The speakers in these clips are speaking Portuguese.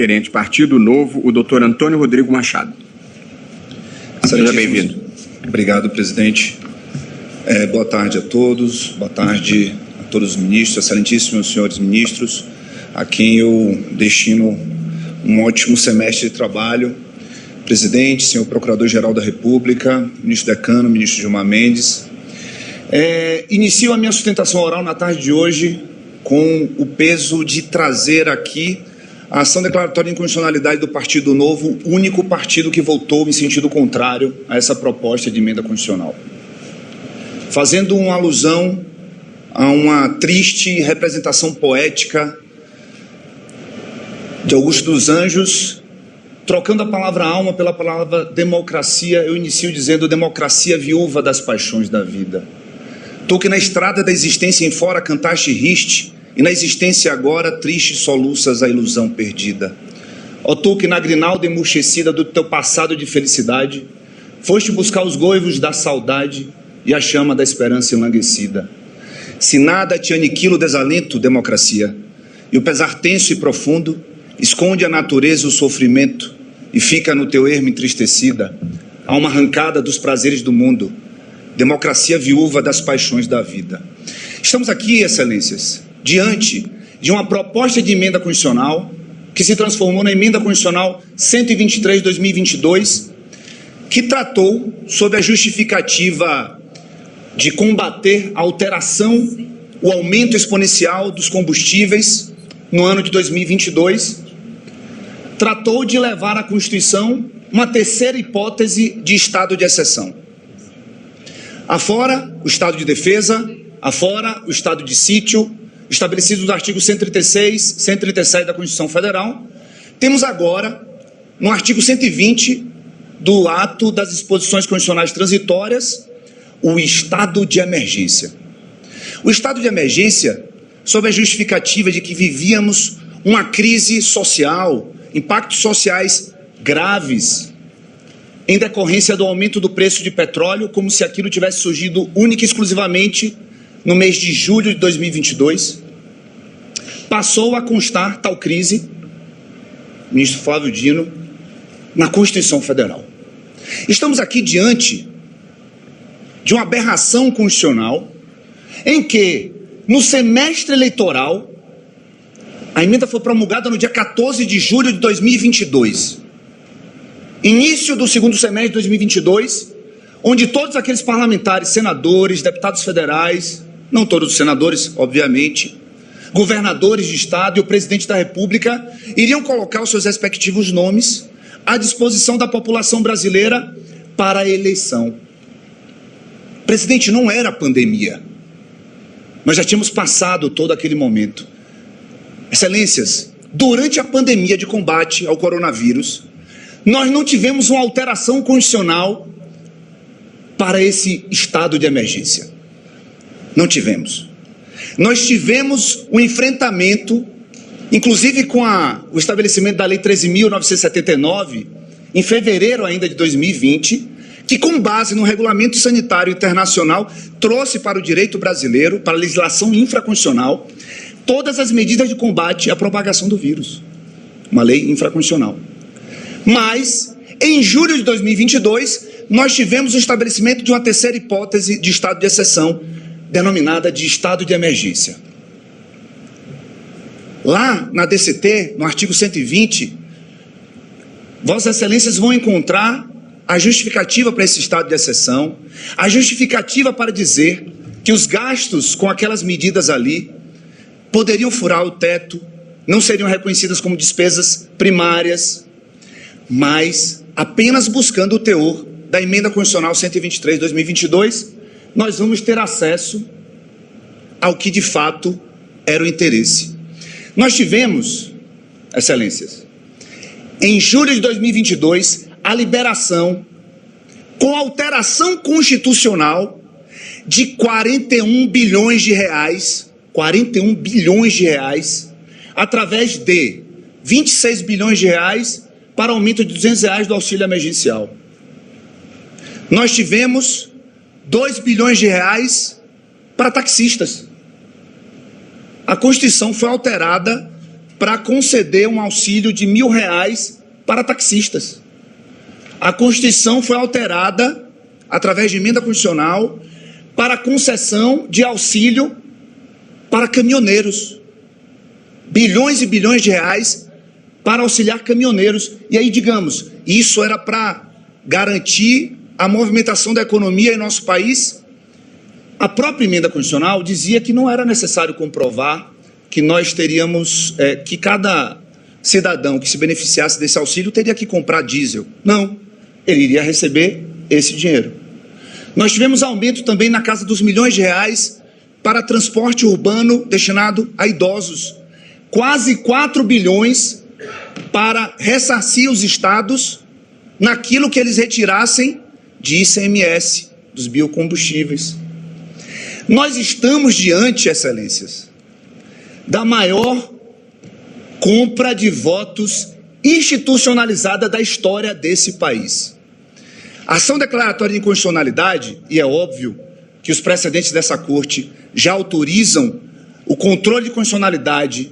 Gerente Partido Novo, o doutor Antônio Rodrigo Machado. Seja bem-vindo. Obrigado, presidente. Boa tarde a todos, boa tarde a todos os ministros, excelentíssimos senhores ministros, a quem eu destino um ótimo semestre de trabalho. Presidente, senhor Procurador-Geral da República, ministro Decano, ministro Gilmar Mendes. Inicio a minha sustentação oral na tarde de hoje com o peso de trazer aqui a ação declaratória de inconstitucionalidade do Partido Novo, o único partido que votou em sentido contrário a essa proposta de emenda constitucional. Fazendo uma alusão a uma triste representação poética de Augusto dos Anjos, trocando a palavra alma pela palavra democracia, eu inicio dizendo democracia viúva das paixões da vida. Tu que na estrada da existência em fora cantaste e riste, e na existência agora triste soluças a ilusão perdida. Ó tu que na grinalda emurchecida do teu passado de felicidade, foste buscar os goivos da saudade e a chama da esperança enlanguecida. Se nada te aniquila o desalento, democracia, e o pesar tenso e profundo, esconde a natureza o sofrimento e fica no teu ermo entristecida, alma arrancada dos prazeres do mundo, democracia viúva das paixões da vida. Estamos aqui, excelências, diante de uma proposta de emenda constitucional que se transformou na emenda constitucional 123 de 2022, que tratou sobre a justificativa de combater a alteração, o aumento exponencial dos combustíveis no ano de 2022, tratou de levar à Constituição uma terceira hipótese de estado de exceção. Afora o estado de defesa, afora o estado de sítio, estabelecidos nos artigos 136, 137 da Constituição Federal, temos agora, no artigo 120 do ato das disposições constitucionais transitórias, o estado de emergência. O estado de emergência, sob a justificativa de que vivíamos uma crise social, impactos sociais graves, em decorrência do aumento do preço de petróleo, como se aquilo tivesse surgido única e exclusivamente no mês de julho de 2022, passou a constar tal crise, ministro Flávio Dino, na Constituição Federal. Estamos aqui diante de uma aberração constitucional em que, no semestre eleitoral, a emenda foi promulgada no dia 14 de julho de 2022, início do segundo semestre de 2022, onde todos aqueles parlamentares, senadores, deputados federais, não todos os senadores, obviamente, governadores de estado e o presidente da República iriam colocar os seus respectivos nomes à disposição da população brasileira para a eleição. Presidente, não era pandemia. Nós já tínhamos passado todo aquele momento. Excelências, durante a pandemia de combate ao coronavírus, nós não tivemos uma alteração constitucional para esse estado de emergência. Não tivemos. Nós tivemos um enfrentamento, inclusive com o estabelecimento da Lei 13.979, em fevereiro ainda de 2020, que com base no Regulamento Sanitário Internacional trouxe para o direito brasileiro, para a legislação infraconstitucional, todas as medidas de combate à propagação do vírus. Uma lei infraconstitucional. Mas, em julho de 2022, nós tivemos o estabelecimento de uma terceira hipótese de estado de exceção, denominada de estado de emergência. Lá na DCT, no artigo 120, Vossas Excelências vão encontrar a justificativa para esse estado de exceção, a justificativa para dizer que os gastos com aquelas medidas ali poderiam furar o teto, não seriam reconhecidas como despesas primárias, mas apenas buscando o teor da emenda constitucional 123 de 2022, nós vamos ter acesso ao que de fato era o interesse. Nós tivemos, excelências, em julho de 2022, a liberação, com alteração constitucional, de 41 bilhões de reais, através de 26 bilhões de reais para aumento de R$200 do auxílio emergencial. Nós tivemos 2 bilhões de reais para taxistas. A Constituição foi alterada para conceder um auxílio de R$ 1.000 para taxistas. A Constituição foi alterada através de emenda constitucional para concessão de auxílio para caminhoneiros. Bilhões e bilhões de reais para auxiliar caminhoneiros. E aí, digamos, isso era para garantir a movimentação da economia em nosso país. A própria emenda constitucional dizia que não era necessário comprovar que nós teríamos, que cada cidadão que se beneficiasse desse auxílio teria que comprar diesel. Não, ele iria receber esse dinheiro. Nós tivemos aumento também na casa dos milhões de reais para transporte urbano destinado a idosos. Quase 4 bilhões para ressarcir os estados naquilo que eles retirassem de ICMS, dos biocombustíveis. Nós estamos diante, excelências, da maior compra de votos institucionalizada da história desse país. A ação declaratória de inconstitucionalidade, e é óbvio que os precedentes dessa corte já autorizam o controle de constitucionalidade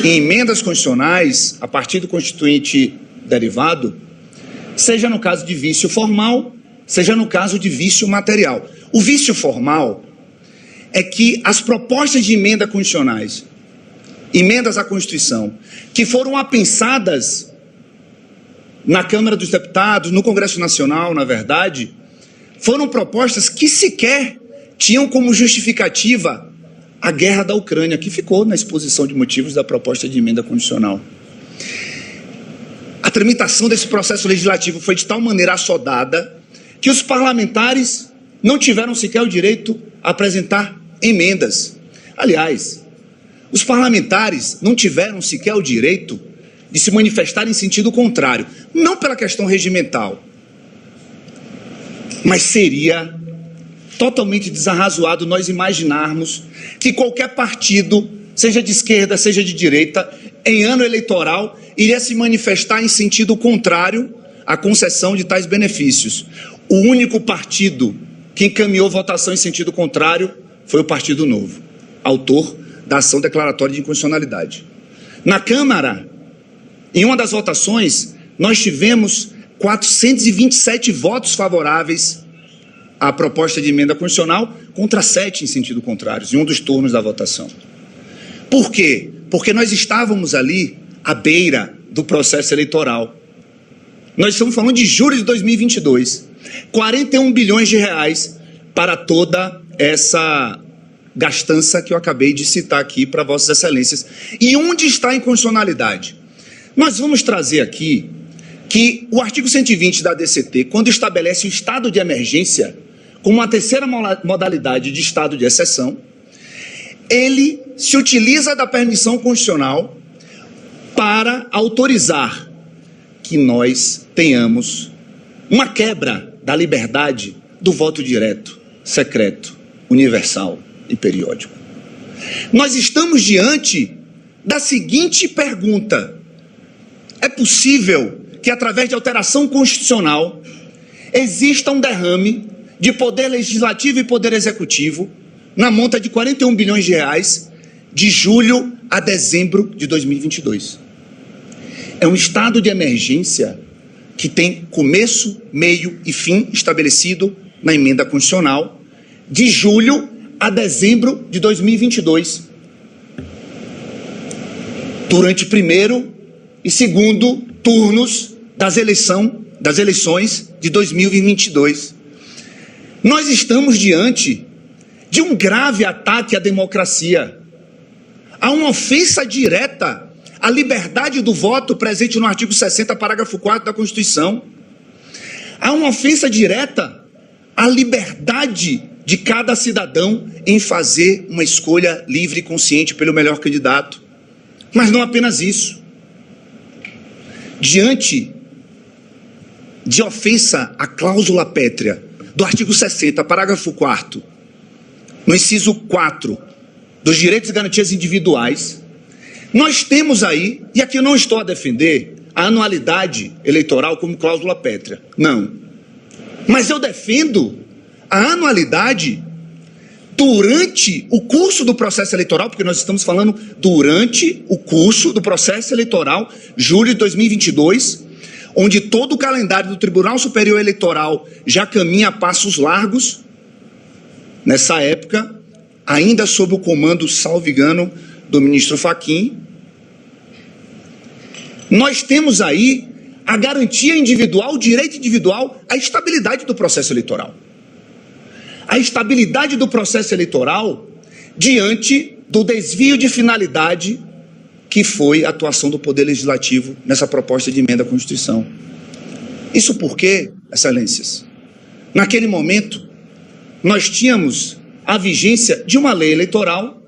em emendas constitucionais a partir do constituinte derivado, seja no caso de vício formal, seja no caso de vício material. O vício formal é que as propostas de emenda constitucionais, emendas à Constituição, que foram apensadas na Câmara dos Deputados, no Congresso Nacional, na verdade, foram propostas que sequer tinham como justificativa a guerra da Ucrânia, que ficou na exposição de motivos da proposta de emenda constitucional. A tramitação desse processo legislativo foi de tal maneira assodada que os parlamentares não tiveram sequer o direito a apresentar emendas. Aliás, os parlamentares não tiveram sequer o direito de se manifestar em sentido contrário, não pela questão regimental, mas seria totalmente desarrazoado nós imaginarmos que qualquer partido, seja de esquerda, seja de direita, em ano eleitoral, iria se manifestar em sentido contrário à concessão de tais benefícios. O único partido que encaminhou votação em sentido contrário foi o Partido Novo, autor da ação declaratória de inconstitucionalidade. Na Câmara, em uma das votações, nós tivemos 427 votos favoráveis à proposta de emenda constitucional contra 7 em sentido contrário, em um dos turnos da votação. Por quê? Porque nós estávamos ali à beira do processo eleitoral. Nós estamos falando de julho de 2022. 41 bilhões de reais para toda essa gastança que eu acabei de citar aqui para Vossas Excelências. E onde está a inconstitucionalidade? Nós vamos trazer aqui que o artigo 120 da DCT, quando estabelece o estado de emergência como uma terceira modalidade de estado de exceção, ele se utiliza da permissão constitucional para autorizar que nós tenhamos uma quebra da liberdade do voto direto, secreto, universal e periódico. Nós estamos diante da seguinte pergunta: é possível que, através de alteração constitucional, exista um derrame de poder legislativo e poder executivo na monta de 41 bilhões de reais de julho a dezembro de 2022? É um estado de emergência que tem começo, meio e fim estabelecido na emenda constitucional de julho a dezembro de 2022. Durante primeiro e segundo turnos das eleições de 2022. Nós estamos diante de um grave ataque à democracia. Há uma ofensa direta à liberdade do voto presente no artigo 60, parágrafo 4 da Constituição. Há uma ofensa direta à liberdade de cada cidadão em fazer uma escolha livre e consciente pelo melhor candidato. Mas não apenas isso. Diante de ofensa à cláusula pétrea do artigo 60, parágrafo 4º, no inciso 4 dos direitos e garantias individuais, nós temos aí, e aqui eu não estou a defender a anualidade eleitoral como cláusula pétrea, não. Mas eu defendo a anualidade durante o curso do processo eleitoral, porque nós estamos falando durante o curso do processo eleitoral, julho de 2022, onde todo o calendário do Tribunal Superior Eleitoral já caminha a passos largos, nessa época, ainda sob o comando, salvo engano, do ministro Fachin, nós temos aí a garantia individual, o direito individual, a estabilidade do processo eleitoral. A estabilidade do processo eleitoral diante do desvio de finalidade que foi a atuação do Poder Legislativo nessa proposta de emenda à Constituição. Isso porque, Excelências, naquele momento, nós tínhamos a vigência de uma lei eleitoral,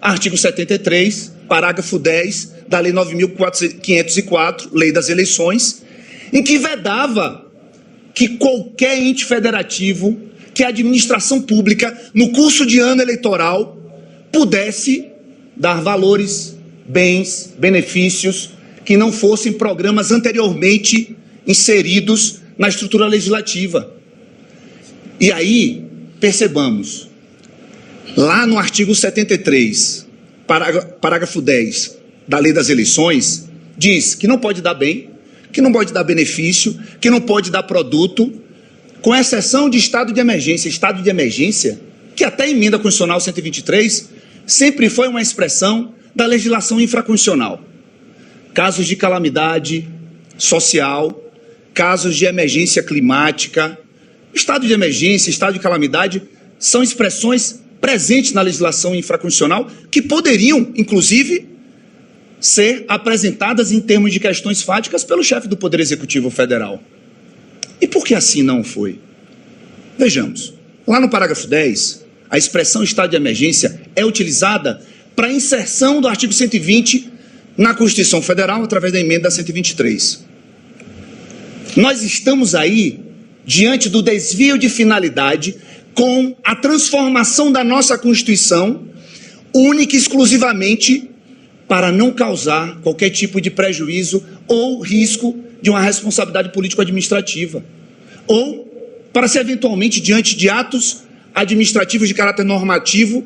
artigo 73, parágrafo 10 da Lei 9.504, Lei das Eleições, em que vedava que qualquer ente federativo, que a administração pública, no curso de ano eleitoral, pudesse dar valores, bens, benefícios, que não fossem programas anteriormente inseridos na estrutura legislativa. E aí, percebamos, lá no artigo 73, parágrafo 10 da Lei das Eleições, diz que não pode dar bem, que não pode dar benefício, que não pode dar produto, com exceção de estado de emergência. Estado de emergência, que até a emenda constitucional 123 sempre foi uma expressão da legislação infraconstitucional. Casos de calamidade social, casos de emergência climática, estado de emergência, estado de calamidade, são expressões presentes na legislação infraconstitucional que poderiam, inclusive, ser apresentadas em termos de questões fáticas pelo chefe do Poder Executivo Federal. E por que assim não foi? Vejamos, lá no parágrafo 10, a expressão estado de emergência é utilizada para a inserção do artigo 120 na Constituição Federal através da emenda 123. Nós estamos aí diante do desvio de finalidade com a transformação da nossa Constituição única e exclusivamente para não causar qualquer tipo de prejuízo ou risco de uma responsabilidade político-administrativa, ou para se eventualmente, diante de atos administrativos de caráter normativo,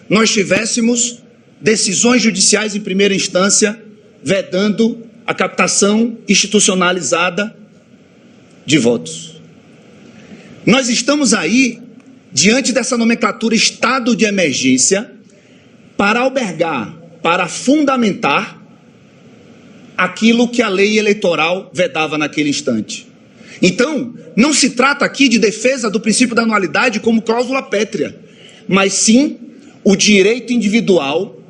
nós tivéssemos decisões judiciais em primeira instância vedando a captação institucionalizada de votos. Nós estamos aí diante dessa nomenclatura estado de emergência para albergar, para fundamentar aquilo que a lei eleitoral vedava naquele instante. Então, não se trata aqui de defesa do princípio da anualidade como cláusula pétrea, mas sim o direito individual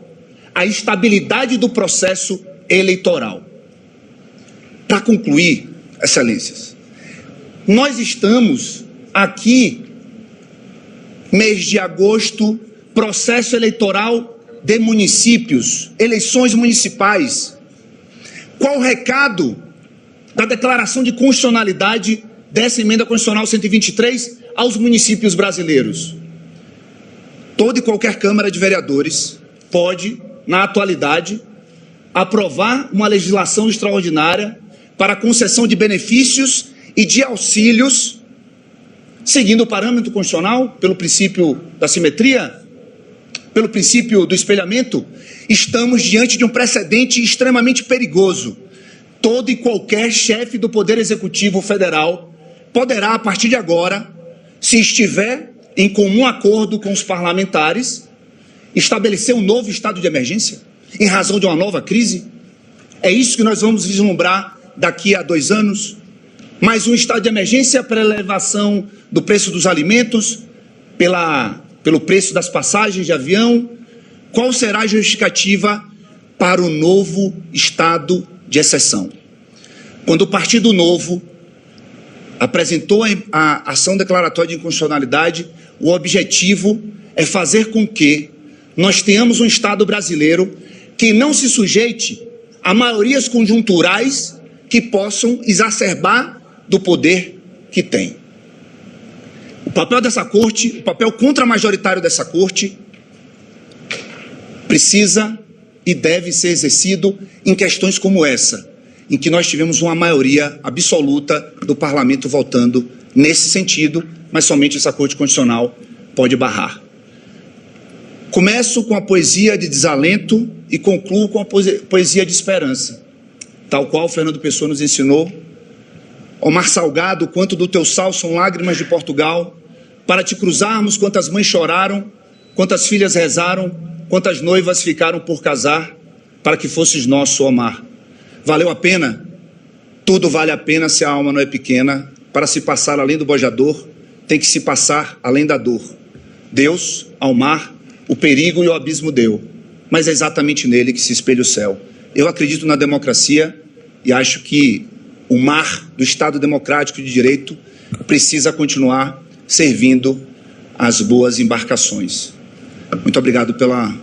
à estabilidade do processo eleitoral. Para concluir, Excelências, nós estamos aqui, mês de agosto, processo eleitoral de municípios, eleições municipais. Qual o recado da declaração de constitucionalidade dessa emenda constitucional 123 aos municípios brasileiros? Toda e qualquer Câmara de Vereadores pode, na atualidade, aprovar uma legislação extraordinária para a concessão de benefícios e de auxílios, seguindo o parâmetro constitucional, pelo princípio da simetria, pelo princípio do espelhamento. Estamos diante de um precedente extremamente perigoso. Todo e qualquer chefe do Poder Executivo Federal poderá, a partir de agora, se estiver em comum acordo com os parlamentares, estabelecer um novo estado de emergência em razão de uma nova crise. É isso que nós vamos vislumbrar daqui a 2 anos. Mais um estado de emergência para elevação do preço dos alimentos, pelo preço das passagens de avião. Qual será a justificativa para o novo estado de exceção? Quando o Partido Novo apresentou a ação declaratória de inconstitucionalidade, o objetivo é fazer com que nós tenhamos um Estado brasileiro que não se sujeite a maiorias conjunturais que possam exacerbar do poder que tem. O papel dessa corte, o papel contramajoritário dessa corte, precisa e deve ser exercido em questões como essa, em que nós tivemos uma maioria absoluta do parlamento votando nesse sentido, mas somente essa Corte Constitucional pode barrar. Começo com a poesia de desalento e concluo com a poesia de esperança, tal qual Fernando Pessoa nos ensinou. Ó mar salgado, quanto do teu sal são lágrimas de Portugal, para te cruzarmos, quantas mães choraram, quantas filhas rezaram, quantas noivas ficaram por casar, para que fosses nosso, ó mar. Valeu a pena? Tudo vale a pena se a alma não é pequena. Para se passar além do bojador, tem que se passar além da dor. Deus, ao mar, o perigo e o abismo deu, mas é exatamente nele que se espelha o céu. Eu acredito na democracia e acho que o mar do Estado democrático de direito precisa continuar servindo as boas embarcações. Muito obrigado pela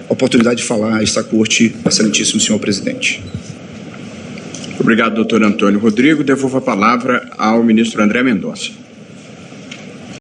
oportunidade de falar a esta corte, excelentíssimo senhor presidente. Obrigado, doutor Antônio Rodrigo. Devolvo a palavra ao ministro André Mendonça.